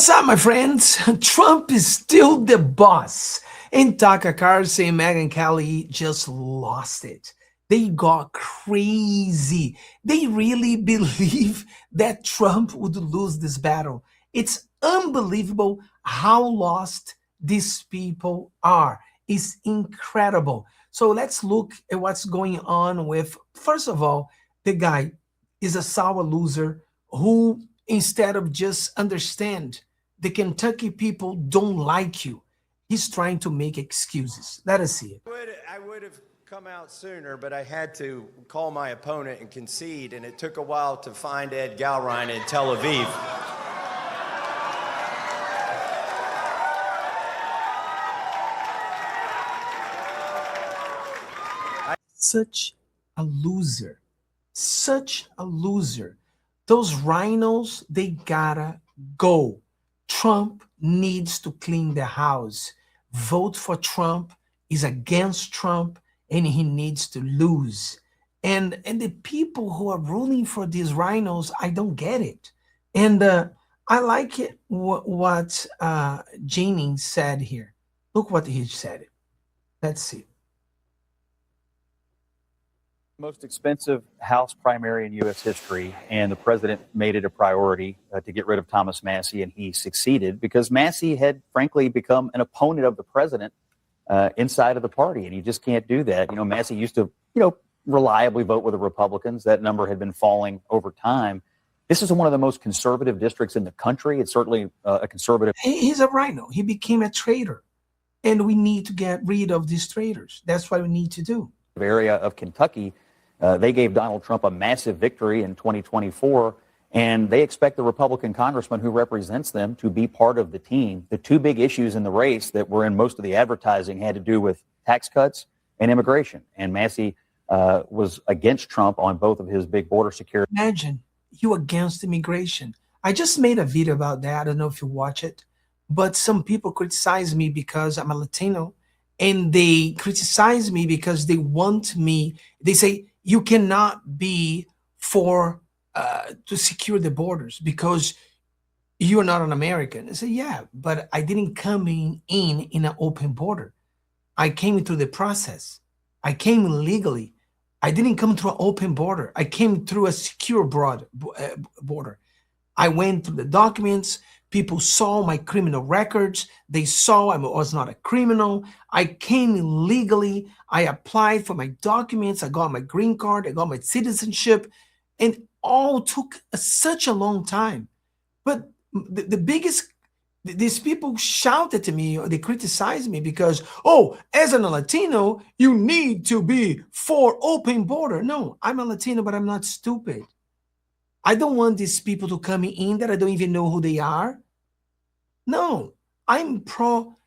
What's up, my friends? Trump is still the boss. And Tucker Carlson and Megyn Kelly just lost it. They got crazy. They really believe that Trump would lose this battle. It's unbelievable how lost these people are. It's incredible. So let's look at what's going on with, first of all, the guy is a sour loser who, instead of just understand the Kentucky people don't like you, he's trying to make excuses. Let us see it. I would have come out sooner, but I had to call my opponent and concede, and it took a while to find Ed Galrein in Tel Aviv. Such a loser. Such a loser. Those rhinos, they gotta go. Trump needs to clean the house. Vote for Trump is against Trump, and he needs to lose. And the people who are ruling for these rhinos, I don't get it. And I like it what Jennings said here. Look what he said. Let's see. Most expensive House primary in U.S. history, and the president made it a priority to get rid of Thomas Massie, and he succeeded because Massie had, frankly, become an opponent of the president inside of the party, and you just can't do that. You know, Massie used to, reliably vote with the Republicans. That number had been falling over time. This is one of the most conservative districts in the country. It's certainly a conservative. He's a rhino. He became a traitor, and we need to get rid of these traitors. That's what we need to do. Area of Kentucky. They gave Donald Trump a massive victory in 2024, and they expect the Republican congressman who represents them to be part of the team. The two big issues in the race that were in most of the advertising had to do with tax cuts and immigration, and Massie was against Trump on both of his big border security. Imagine you against immigration. I just made a video about that. I don't know if you watch it, but some people criticize me because I'm a Latino, and they criticize me because they want me, they say, you cannot be for to secure the borders because you're not an American. I say, yeah, but I didn't come in an open border. I came through the process. I came legally. I didn't come through an open border. I came through a secure border. I went through the documents. People saw my criminal records. They saw I was not a criminal. I came legally. I applied for my documents. I got my green card. I got my citizenship. And all took such a long time. But the biggest, these people shouted to me, or they criticized me because, oh, as a Latino, you need to be for open border. No, I'm a Latino, but I'm not stupid. I don't want these people to come in that I don't even know who they are. No, I'm pro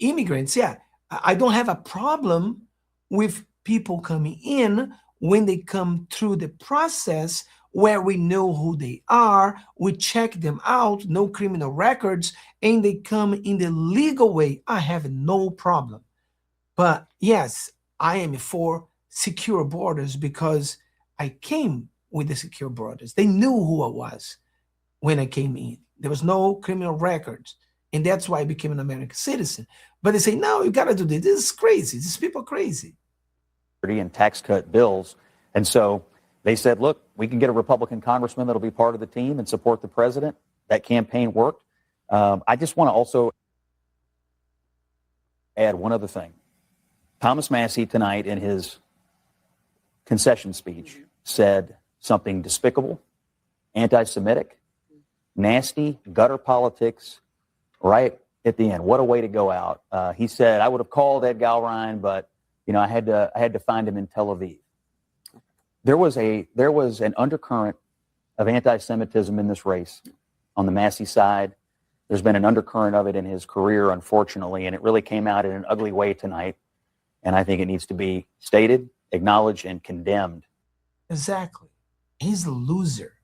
immigrants. Yeah, I don't have a problem with people coming in when they come through the process where we know who they are, we check them out, no criminal records, and they come in the legal way. I have no problem. But yes, I am for secure borders because I came with the secure borders. They knew who I was when I came in. There was no criminal records. And that's why I became an American citizen. But they say, no, you got to do this. This is crazy. These people are crazy. And tax cut bills. And so they said, look, we can get a Republican congressman that'll be part of the team and support the president. That campaign worked. I just want to also add one other thing. Thomas Massie tonight in his concession speech said something despicable, anti-Semitic, nasty, gutter politics right at the end. What a way to go out. He said, I would have called Ed Galrein, but I had to find him in Tel Aviv. There was an undercurrent of anti-Semitism in this race on the Massie side. There's been an undercurrent of it in his career, unfortunately, and it really came out in an ugly way tonight. And I think it needs to be stated, acknowledged, and condemned. Exactly. He's a loser,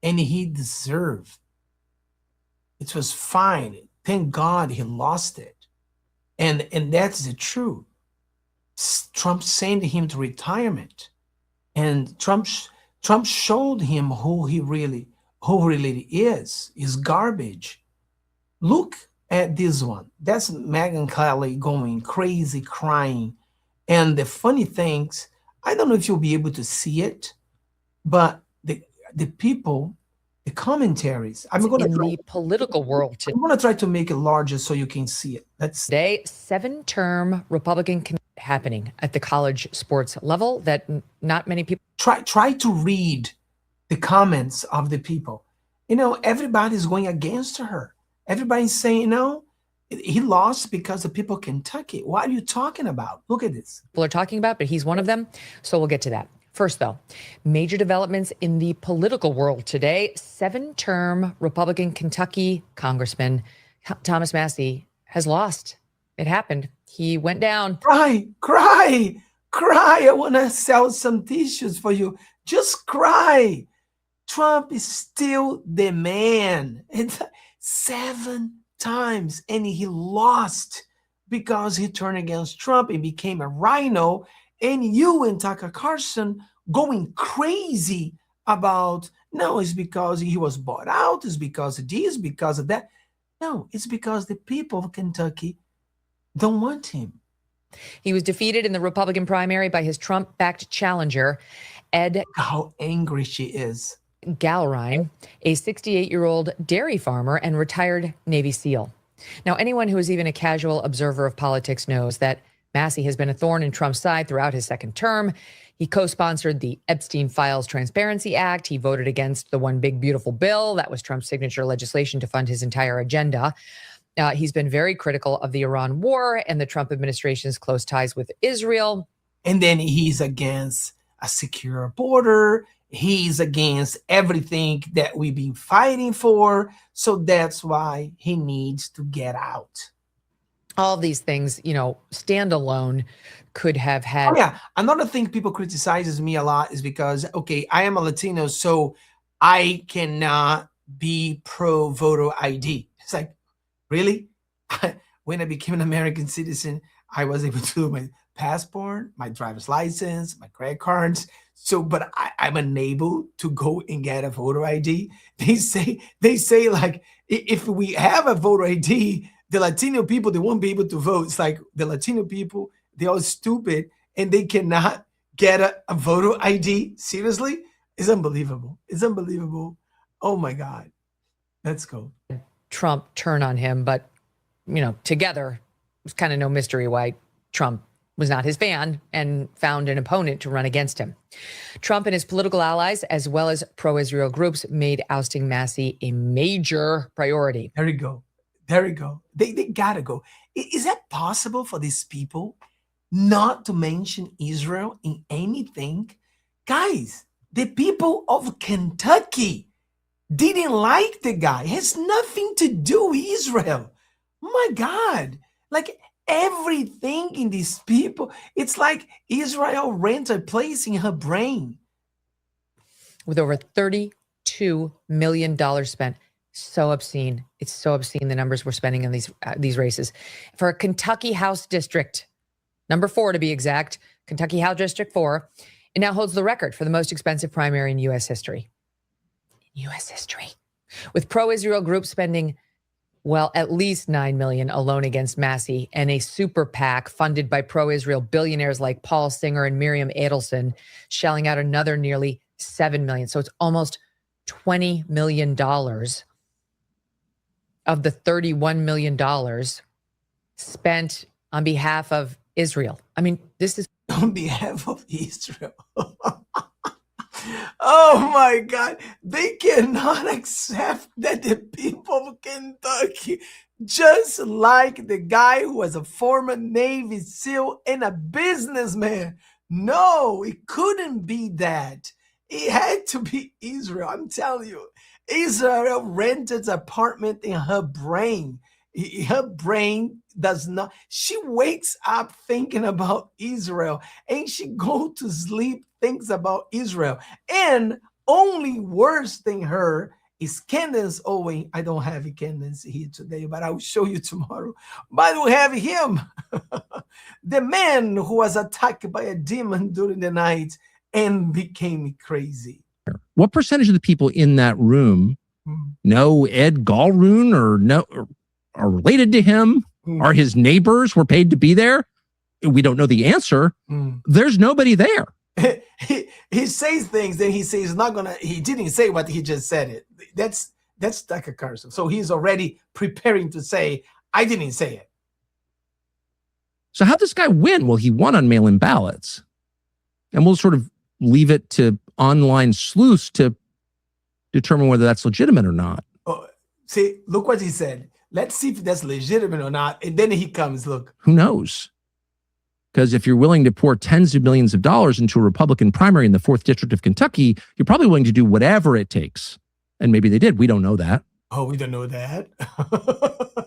and he deserved. It was fine. Thank God he lost it. And that's the truth. Trump sent him to retirement. And Trump showed him who he really is. He's garbage. Look at this one. That's Megyn Kelly going crazy, crying. And the funny things, I don't know if you'll be able to see it, but the people, the commentaries, In the political world I'm gonna try to make it larger so you can see it. Let's today, 7-term Republican happening at the college sports level that not many people try to read the comments of the people. You know, everybody's going against her. Everybody's saying, no, he lost because the people of Kentucky. What are you talking about? Look at this. are talking about, but he's one of them. So we'll get to that. First, though, major developments in the political world today. 7-term Republican Kentucky Congressman Thomas Massie has lost. It happened. He went down. Cry, cry, cry. I want to sell some tissues for you. Just cry. Trump is still the man. It's 7 times, and he lost because he turned against Trump and became a rhino. And you and Tucker Carlson going crazy about, no, it's because he was bought out, it's because of this, because of that. No, it's because the people of Kentucky don't want him. He was defeated in the Republican primary by his Trump-backed challenger, Ed. Look how angry she is. Gallrein, a 68-year-old dairy farmer and retired Navy SEAL. Now, anyone who is even a casual observer of politics knows that Massie has been a thorn in Trump's side throughout his second term. He co-sponsored the Epstein Files Transparency Act. He voted against the One Big Beautiful Bill. That was Trump's signature legislation to fund his entire agenda. He's been very critical of the Iran war and the Trump administration's close ties with Israel. And then he's against a secure border. He's against everything that we've been fighting for. So that's why he needs to get out. All these things, you know, standalone could have had. Oh, yeah. Another thing people criticizes me a lot is because, okay, I am a Latino, so I cannot be pro voter ID. It's like, really? When I became an American citizen, I was able to do my passport, my driver's license, my credit cards. So, but I'm unable to go and get a voter ID. They say like, if we have a voter ID, the Latino people, they won't be able to vote. It's like the Latino people, they're all stupid and they cannot get a voter ID. Seriously? It's unbelievable. It's unbelievable. Oh my God. Let's go. Trump turn on him, but, you know, together, it was kind of no mystery why Trump was not his fan and found an opponent to run against him. Trump and his political allies, as well as pro-Israel groups, made ousting Massie a major priority. There you go. There you go. They gotta go. Is that possible for these people not to mention Israel in anything? Guys, the people of Kentucky didn't like the guy. It has nothing to do with Israel. My God. Like everything in these people, it's like Israel rents a place in her brain. With over $32 million spent. So obscene. It's so obscene, the numbers we're spending on these races. For a Kentucky House District, number 4 to be exact, Kentucky House District 4, it now holds the record for the most expensive primary in U.S. history. U.S. history. With pro-Israel groups spending, well, at least $9 million alone against Massie, and a super PAC funded by pro-Israel billionaires like Paul Singer and Miriam Adelson shelling out another nearly $7 million. So it's almost $20 million of the $31 million spent on behalf of Israel. I mean, this is on behalf of Israel. Oh my God. They cannot accept that the people of Kentucky, just like the guy who was a former Navy SEAL and a businessman. No, it couldn't be that. It had to be Israel. I'm telling you, Israel rented an apartment in her brain. Her brain does not, she wakes up thinking about Israel and she goes to sleep thinks about Israel. And only worse than her is Candace Owen. I don't have Candace here today, but I will show you tomorrow. But we have him, the man who was attacked by a demon during the night and became crazy. What percentage of the people in that room know Ed Gallroon or no? are related to him, are his neighbors, were paid to be there. We don't know the answer. There's nobody there. He says things, then he says not gonna. He didn't say what he just said. It that's like a cursive. So he's already preparing to say, "I didn't say it." So how'd this guy win? Well, he won on mail-in ballots, and we'll sort of leave it to online sleuths to determine whether that's legitimate or not. Oh, see, look what he said. Let's see if that's legitimate or not. And then he comes. Look, Who knows? Because if you're willing to pour tens of millions of dollars into a Republican primary in the 4th District of Kentucky, you're probably willing to do whatever it takes. And maybe they did. We don't know that. oh, we don't know that.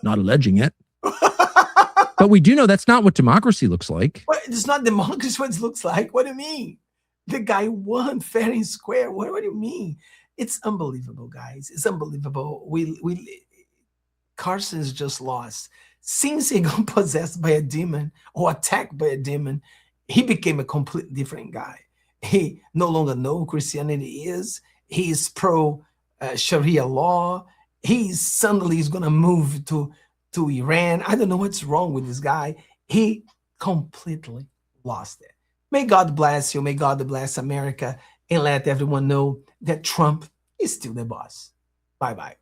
Not alleging it. But we do know that's not what democracy looks like. What? It's not democracy. What it looks like? What do you mean? The guy won fair and square. What do you mean? It's unbelievable, guys. It's unbelievable. Carson's just lost. Since he got possessed by a demon or attacked by a demon, he became a completely different guy. He no longer knows who Christianity is. He is pro Sharia law. He's suddenly is going to move to Iran. I don't know what's wrong with this guy. He completely lost it. May God bless you. May God bless America, and let everyone know that Trump is still the boss. Bye-bye.